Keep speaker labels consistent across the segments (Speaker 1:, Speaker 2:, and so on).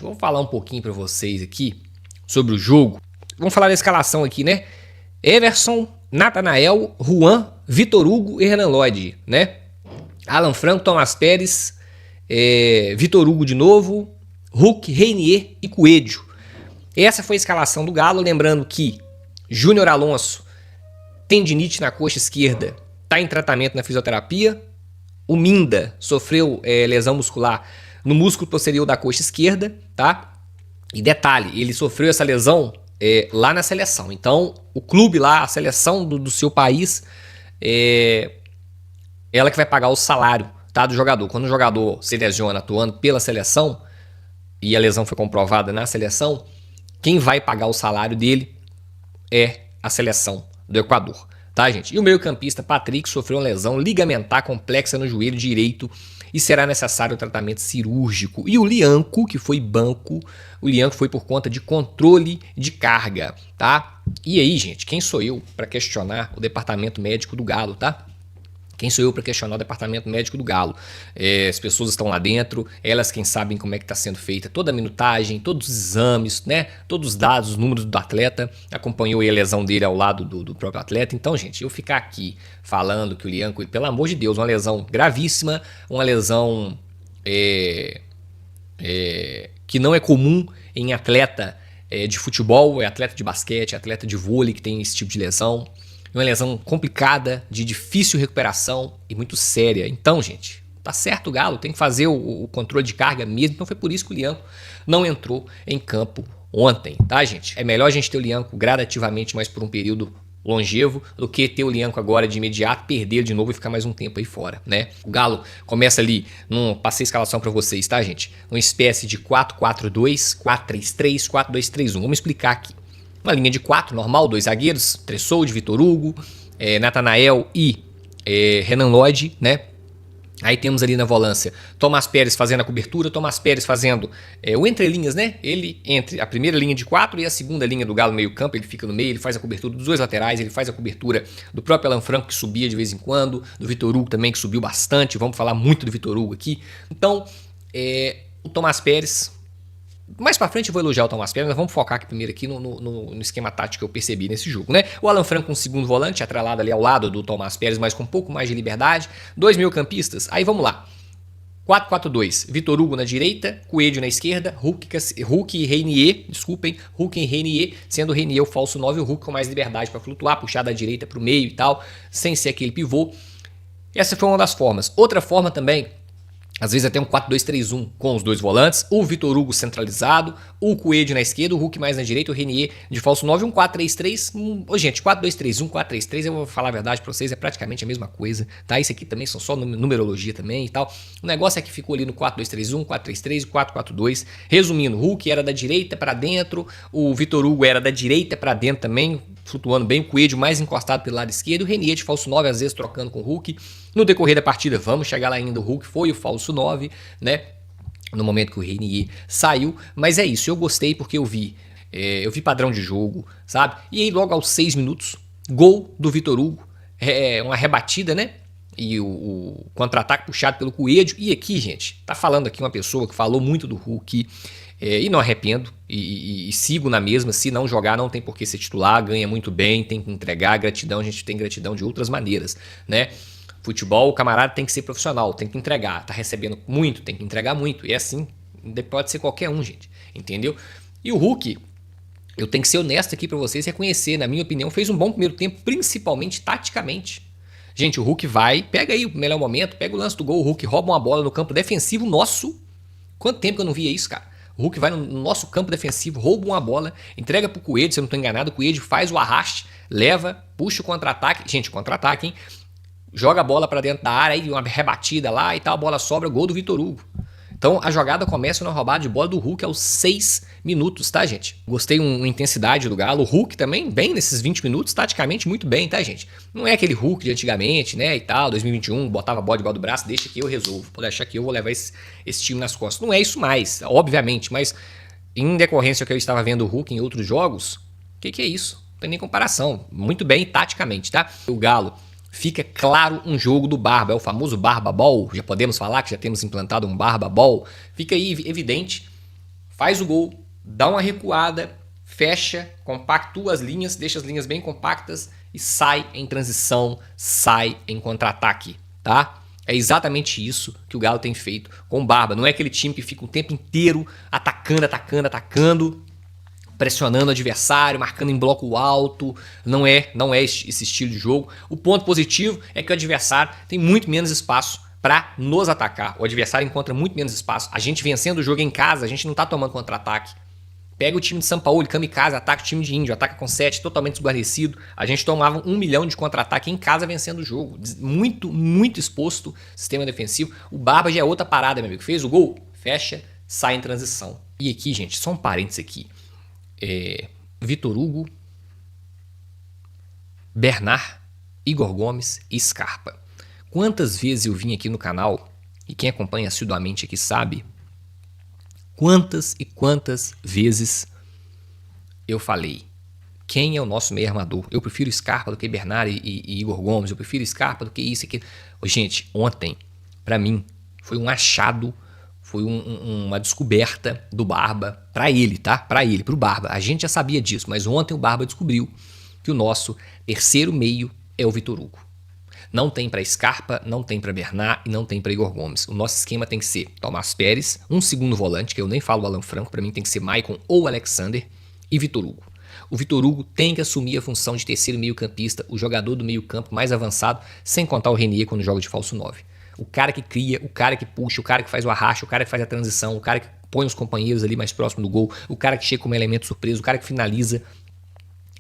Speaker 1: Vou falar um pouquinho para vocês aqui sobre o jogo. Vamos falar da escalação aqui, né? Everson, Natanael, Juan, Vitor Hugo e Renan Lodge, né? Alan Franco, Tomás Pérez, Vitor Hugo de novo, Hulk, Reinier e Coelho. Essa foi a escalação do Galo, lembrando que Júnior Alonso, tendinite na coxa esquerda, está em tratamento na fisioterapia. O Minda sofreu lesão muscular no músculo posterior da coxa esquerda, tá? E detalhe, ele sofreu essa lesão lá na seleção. Então, o clube lá, a seleção do seu país, ela que vai pagar o salário, tá, do jogador. Quando o jogador se lesiona atuando pela seleção, e a lesão foi comprovada na seleção, quem vai pagar o salário dele é a seleção do Equador, tá, gente? E o meio-campista Patrick sofreu uma lesão ligamentar complexa no joelho direito e será necessário um tratamento cirúrgico. E o Lianco, que foi banco, o Lianco foi por conta de controle de carga, tá? E aí, gente, quem sou eu para questionar o departamento médico do Galo, tá? Quem sou eu para questionar o departamento médico do Galo? As pessoas estão lá dentro, elas quem sabem como é que está sendo feita toda a minutagem, todos os exames, né? Todos os dados, os números do atleta, acompanhou a lesão dele ao lado do próprio atleta. Então, gente, eu ficar aqui falando que o Lianco, pelo amor de Deus, uma lesão gravíssima, uma lesão que não é comum em atleta de futebol, atleta de basquete, atleta de vôlei que tem esse tipo de lesão. Uma lesão complicada, de difícil recuperação e muito séria. Então, gente, tá certo o Galo, tem que fazer o controle de carga mesmo. Então foi por isso que o Lianco não entrou em campo ontem, tá, gente? É melhor a gente ter o Lianco gradativamente, mas por um período longevo, do que ter o Lianco agora de imediato, perder de novo e ficar mais um tempo aí fora, né? O Galo começa ali, passei a escalação para vocês, tá, gente? Uma espécie de 4-4-2, 4-3-3, 4-2-3-1. Vamos explicar aqui. Uma linha de 4, normal, 2 zagueiros, Tressolde, Vitor Hugo, Natanael e Renan Lodge, né? Aí temos ali na volância Tomás Pérez fazendo a cobertura, Tomás Pérez fazendo o entrelinhas, né? Ele entre a primeira linha de 4 e a segunda linha do Galo meio campo, ele fica no meio, ele faz a cobertura dos dois laterais, ele faz a cobertura do próprio Alan Franco que subia de vez em quando, do Vitor Hugo também que subiu bastante, vamos falar muito do Vitor Hugo aqui. Então, o Tomás Pérez... Mais pra frente eu vou elogiar o Tomás Pérez, mas vamos focar aqui primeiro aqui no esquema tático que eu percebi nesse jogo, né? O Alan Franco com o segundo volante, atrelado ali ao lado do Tomás Pérez, mas com um pouco mais de liberdade. 2 meio-campistas, aí vamos lá. 4-4-2, Vitor Hugo na direita, Coelho na esquerda, Hulk e Reinier, desculpem, Hulk e Reinier, sendo o Reinier o falso 9 e o Hulk com mais liberdade para flutuar, puxar da direita pro meio e tal, sem ser aquele pivô. Essa foi uma das formas. Outra forma também, às vezes até um 4-2-3-1 com os dois volantes, o Vitor Hugo centralizado, o Coelho na esquerda, o Hulk mais na direita, o Reinier de falso 9, um 4-3-3, gente, 4-2-3-1, 4-3-3, eu vou falar a verdade pra vocês, é praticamente a mesma coisa, tá? Isso aqui também são só numerologia também e tal. O negócio é que ficou ali no 4-2-3-1, 4-3-3 e 4-4-2. Resumindo, o Hulk era da direita pra dentro, o Vitor Hugo era da direita pra dentro também, flutuando bem, o Coelho mais encostado pelo lado esquerdo, o Reinier de falso 9, às vezes trocando com o Hulk. No decorrer da partida, vamos chegar lá ainda, o Hulk foi o falso 9, né? No momento que o Reinier saiu, mas é isso, eu gostei porque eu vi padrão de jogo, sabe? E aí logo aos 6 minutos, gol do Vitor Hugo, uma rebatida, né? E o contra-ataque puxado pelo Coelho. E aqui, gente, tá falando aqui uma pessoa que falou muito do Hulk, e não arrependo, e sigo na mesma. Se não jogar, não tem por que ser titular, ganha muito bem, tem que entregar, gratidão, a gente tem gratidão de outras maneiras, né? Futebol, o camarada tem que ser profissional, tem que entregar, tá recebendo muito, tem que entregar muito, e assim, pode ser qualquer um, gente, entendeu? E o Hulk, eu tenho que ser honesto aqui pra vocês, reconhecer, na minha opinião, fez um bom primeiro tempo, principalmente taticamente. Gente, o Hulk vai, pega aí o melhor momento, pega o lance do gol, o Hulk rouba uma bola no campo defensivo nosso. Quanto tempo que eu não via isso, cara? O Hulk vai no nosso campo defensivo, rouba uma bola, entrega pro Coelho, se eu não tô enganado, o Coelho faz o arraste, leva, puxa o contra-ataque, gente, contra-ataque, hein? Joga a bola pra dentro da área, aí uma rebatida lá e tal, a bola sobra, gol do Vitor Hugo. Então a jogada começa na roubada de bola do Hulk aos 6 minutos, tá, gente? Gostei uma intensidade do Galo. O Hulk também bem nesses 20 minutos, taticamente muito bem, tá, gente? Não é aquele Hulk de antigamente, né, e tal, 2021, botava a bola debaixo do braço, deixa que eu resolvo. Pode achar que eu vou levar esse time nas costas. Não é isso mais, obviamente, mas em decorrência que eu estava vendo o Hulk em outros jogos, que é isso? Não tem nem comparação. Muito bem taticamente, tá? O Galo... Fica claro um jogo do Barba, é o famoso Barba Ball, já podemos falar que já temos implantado um Barba Ball, fica aí evidente faz o gol, dá uma recuada, fecha, compactua as linhas, deixa as linhas bem compactas e sai em transição, sai em contra-ataque, tá? É exatamente isso que o Galo tem feito com o Barba. Não é aquele time que fica o tempo inteiro atacando, pressionando o adversário, marcando em bloco alto. Não é esse estilo de jogo. O ponto positivo é que o adversário tem muito menos espaço para nos atacar. O adversário encontra muito menos espaço. A gente vencendo o jogo em casa, a gente não tá tomando contra-ataque. Pega o time de São Paulo, kamikaze, ataca o time de Índio, ataca com 7, totalmente desguarnecido. A gente tomava 1 milhão de contra-ataque em casa vencendo o jogo. Muito exposto sistema defensivo. O Barba já é outra parada, meu amigo. Fez o gol, fecha, sai em transição. E aqui, gente, só um parênteses aqui. Vitor Hugo, Bernard, Igor Gomes e Scarpa. Quantas vezes eu vim aqui no canal, e quem acompanha assiduamente aqui sabe, quantas e quantas vezes eu falei, quem é o nosso meio armador? Eu prefiro Scarpa do que Bernard e Igor Gomes, eu prefiro Scarpa do que isso e aquilo. Gente, ontem, pra mim, foi um achado, foi uma descoberta do Barba, pra ele, tá? Pra ele, pro Barba. A gente já sabia disso, mas ontem o Barba descobriu que o nosso terceiro meio é o Vitor Hugo. Não tem para Scarpa, não tem para Bernard e não tem para Igor Gomes. O nosso esquema tem que ser Tomás Pérez, um segundo volante, que eu nem falo o Alan Franco, para mim tem que ser Maicon ou Alexander, e Vitor Hugo. O Vitor Hugo tem que assumir a função de terceiro meio-campista, o jogador do meio-campo mais avançado, sem contar o Renier quando joga de falso 9. O cara que cria, o cara que puxa, o cara que faz o arrasto, o cara que faz a transição, o cara que põe os companheiros ali mais próximo do gol, o cara que chega como elemento surpresa, o cara que finaliza,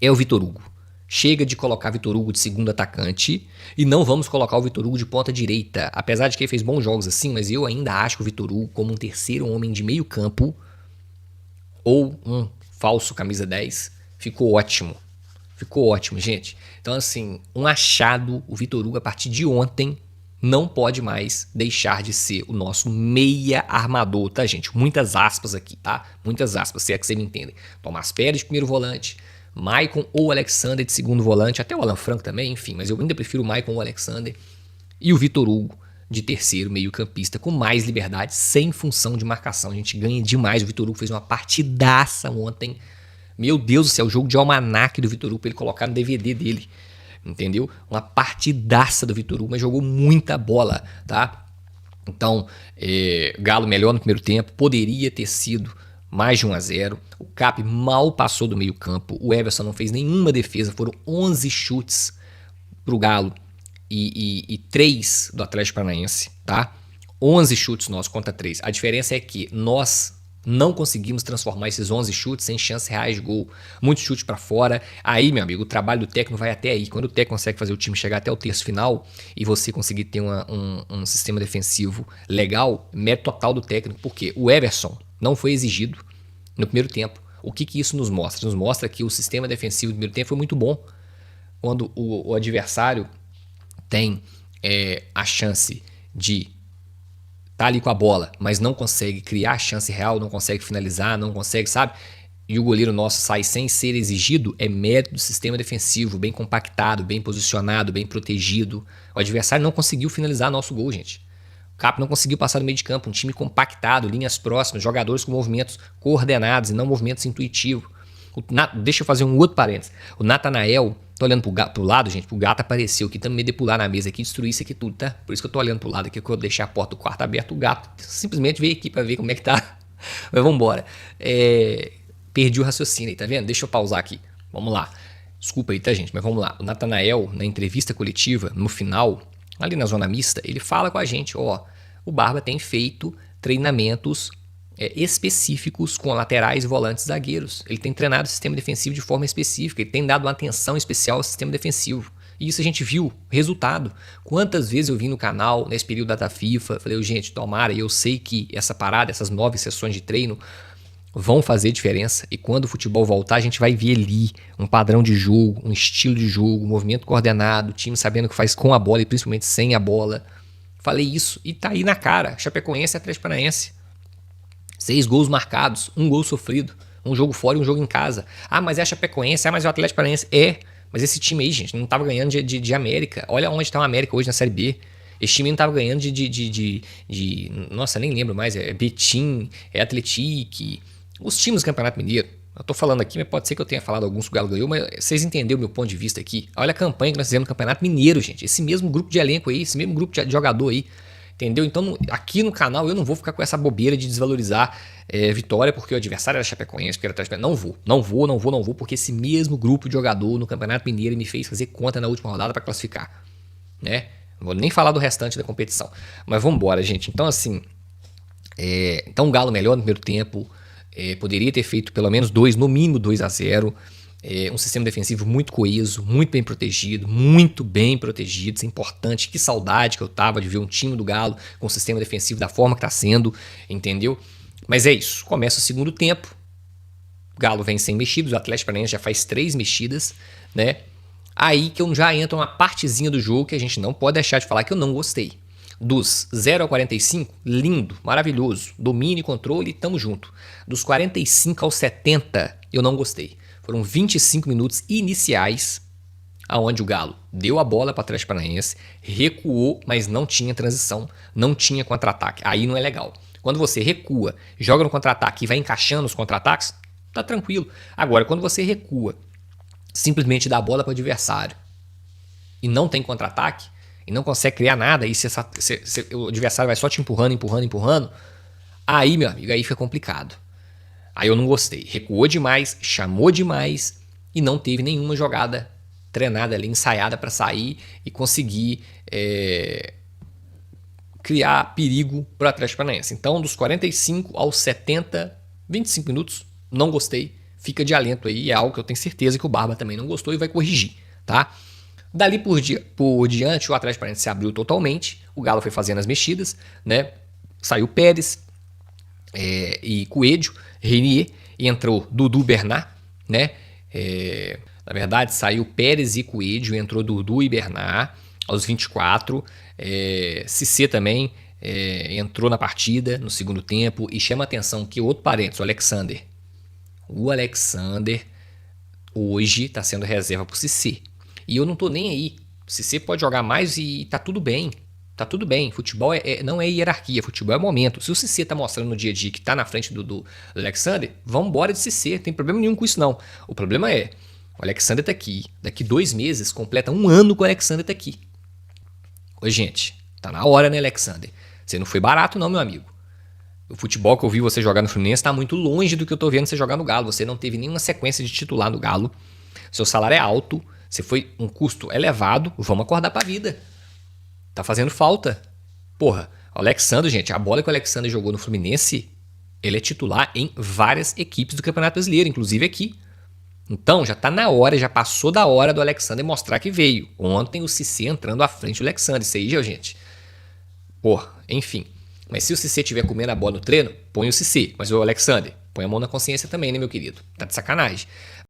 Speaker 1: é o Vitor Hugo. Chega de colocar Vitor Hugo de segundo atacante e não vamos colocar o Vitor Hugo de ponta direita. Apesar de que ele fez bons jogos assim, mas eu ainda acho que o Vitor Hugo como um terceiro homem de meio campo ou um falso camisa 10 ficou ótimo. Ficou ótimo, gente. Então assim, um achado, o Vitor Hugo a partir de ontem não pode mais deixar de ser o nosso meia armador, tá, gente? Muitas aspas aqui, tá? Muitas aspas, se é que vocês me entendem. Tomás Pérez de primeiro volante, Maicon ou Alexander de segundo volante, até o Alan Franco também, enfim, mas eu ainda prefiro o Maicon ou o Alexander, e o Vitor Hugo de terceiro meio campista, com mais liberdade, sem função de marcação. A gente ganha demais. O Vitor Hugo fez uma partidaça ontem. Meu Deus do céu, o jogo de almanaque do Vitor Hugo pra ele colocar no DVD dele, entendeu? Uma partidaça do Vitor Hugo, mas jogou muita bola, tá? Então, Galo melhor no primeiro tempo, poderia ter sido mais de 1-0, o Cap mal passou do meio campo, o Everson não fez nenhuma defesa, foram 11 chutes pro Galo e 3 do Atlético Paranaense, tá? 11 chutes nossos contra 3. A diferença é que nós não conseguimos transformar esses 11 chutes em chances reais de gol. Muitos chutes para fora. Aí, meu amigo, o trabalho do técnico vai até aí. Quando o técnico consegue fazer o time chegar até o terço final e você conseguir ter um sistema defensivo legal, mérito total do técnico. Porque o Everson não foi exigido no primeiro tempo. O que isso nos mostra? Nos mostra que o sistema defensivo do primeiro tempo foi muito bom. Quando o adversário tem a chance de tá ali com a bola, mas não consegue criar a chance real, não consegue finalizar, não consegue, sabe? E o goleiro nosso sai sem ser exigido, é mérito do sistema defensivo, bem compactado, bem posicionado, bem protegido. O adversário não conseguiu finalizar nosso gol, gente. O Cap não conseguiu passar do meio de campo, um time compactado, linhas próximas, jogadores com movimentos coordenados e não movimentos intuitivos. Deixa eu fazer um outro parênteses. O Natanael, tô olhando pro lado, gente, o gato apareceu aqui, também de pular na mesa aqui, destruir isso aqui tudo, tá? Por isso que eu tô olhando pro lado aqui, que eu deixei a porta do quarto aberta, o gato simplesmente veio aqui pra ver como é que tá. Mas vambora. Perdi o raciocínio aí, tá vendo? Deixa eu pausar aqui. Vamos lá. Desculpa aí, tá, gente? Mas vamos lá. O Natanael, na entrevista coletiva, no final, ali na zona mista, ele fala com a gente, ó, o Barba tem feito treinamentos específicos com laterais, volantes, zagueiros. Ele tem treinado o sistema defensivo de forma específica, ele tem dado uma atenção especial ao sistema defensivo. E isso a gente viu, resultado. Quantas vezes eu vim no canal, nesse período da data FIFA, falei, gente, tomara, e eu sei que essa parada, essas 9 sessões de treino vão fazer diferença. E quando o futebol voltar, a gente vai ver ali um padrão de jogo, um estilo de jogo, um movimento coordenado, o time sabendo o que faz com a bola e principalmente sem a bola. Falei isso e tá aí na cara. Chapecoense e Atlético Paranaense. 6 gols marcados, 1 gol sofrido, um jogo fora e um jogo em casa. Ah, mas é a Chapecoense, mas é o Atlético Paranaense. Mas esse time aí, gente, não tava ganhando de América. Olha onde tá o América hoje na Série B. Esse time não tava ganhando de nossa, nem lembro mais. É Betim, é Atlético, Os times do Campeonato Mineiro, eu tô falando aqui, mas pode ser que eu tenha falado alguns que o Galo ganhou, mas vocês entenderam o meu ponto de vista aqui. Olha a campanha que nós fizemos no Campeonato Mineiro, gente. Esse mesmo grupo de elenco aí, esse mesmo grupo de jogador aí. Entendeu? Então, aqui no canal eu não vou ficar com essa bobeira de desvalorizar vitória porque o adversário era Chapecoense, porque era Atlético. Não vou, porque esse mesmo grupo de jogador no Campeonato Mineiro me fez fazer conta na última rodada para classificar, né? Não vou nem falar do restante da competição. Mas vamos embora, gente. Então, assim, então o Galo melhor no primeiro tempo, poderia ter feito pelo menos no mínimo 2-0. Um sistema defensivo muito coeso, muito bem protegido, isso é importante. Que saudade que eu tava de ver um time do Galo com um sistema defensivo da forma que tá sendo, entendeu? Mas é isso, começa o segundo tempo, o Galo vem sem mexidas, o Atlético Paranaense já faz 3 mexidas, né? Aí que eu já entro uma partezinha do jogo que a gente não pode deixar de falar que eu não gostei. Dos 0 ao 45, lindo, maravilhoso, domínio e controle, tamo junto. Dos 45 aos 70, eu não gostei. Foram 25 minutos iniciais, aonde o Galo deu a bola para o Atlético Paranaense, recuou, mas não tinha transição, não tinha contra-ataque. Aí não é legal. Quando você recua, joga no contra-ataque e vai encaixando os contra-ataques, tá tranquilo. Agora, quando você recua, simplesmente dá a bola para o adversário e não tem contra-ataque, e não consegue criar nada, e o adversário vai só te empurrando, aí, meu amigo, aí fica complicado. Aí eu não gostei. Recuou demais, chamou demais e não teve nenhuma jogada treinada ali, ensaiada para sair e conseguir criar perigo para o Atlético Paranaense. Então, dos 45 aos 70, 25 minutos, não gostei. Fica de alento aí, é algo que eu tenho certeza que o Barba também não gostou e vai corrigir, tá? Dali por diante, o Atlético Paranaense se abriu totalmente, o Galo foi fazendo as mexidas, né? Saiu Pérez e Coelho, Renier, e entrou Dudu Bernard, né? Na verdade, saiu Pérez e Coelho, entrou Dudu e Bernard aos 24. Cissé também entrou na partida no segundo tempo. E chama atenção que outro parênteses, o Alexander. O Alexander hoje está sendo reserva pro Cissé. E eu não tô nem aí. O Cissé pode jogar mais e tá tudo bem. Tá tudo bem, futebol não é hierarquia, futebol é momento. Se o Cissé tá mostrando no dia a dia que tá na frente do Alexander, vamos embora de Cissé, não tem problema nenhum com isso não. O problema é, o Alexander tá aqui, daqui 2 meses completa 1 ano que o Alexander tá aqui. Ô gente, tá na hora, né, Alexander? Você não foi barato não, meu amigo. O futebol que eu vi você jogar no Fluminense tá muito longe do que eu tô vendo você jogar no Galo. Você não teve nenhuma sequência de titular no Galo, seu salário é alto, você foi um custo elevado, vamos acordar pra vida. Tá fazendo falta. Porra, o Alexander, gente, a bola que o Alexander jogou no Fluminense, ele é titular em várias equipes do Campeonato Brasileiro, inclusive aqui. Então, já tá na hora, já passou da hora do Alexander mostrar que veio. Ontem o Cissé entrando à frente do Alexander, isso aí, gente. Porra, enfim. Mas se o Cissé estiver comendo a bola no treino, põe o Cissé. Mas o Alexander, põe a mão na consciência também, né, meu querido? Tá de sacanagem.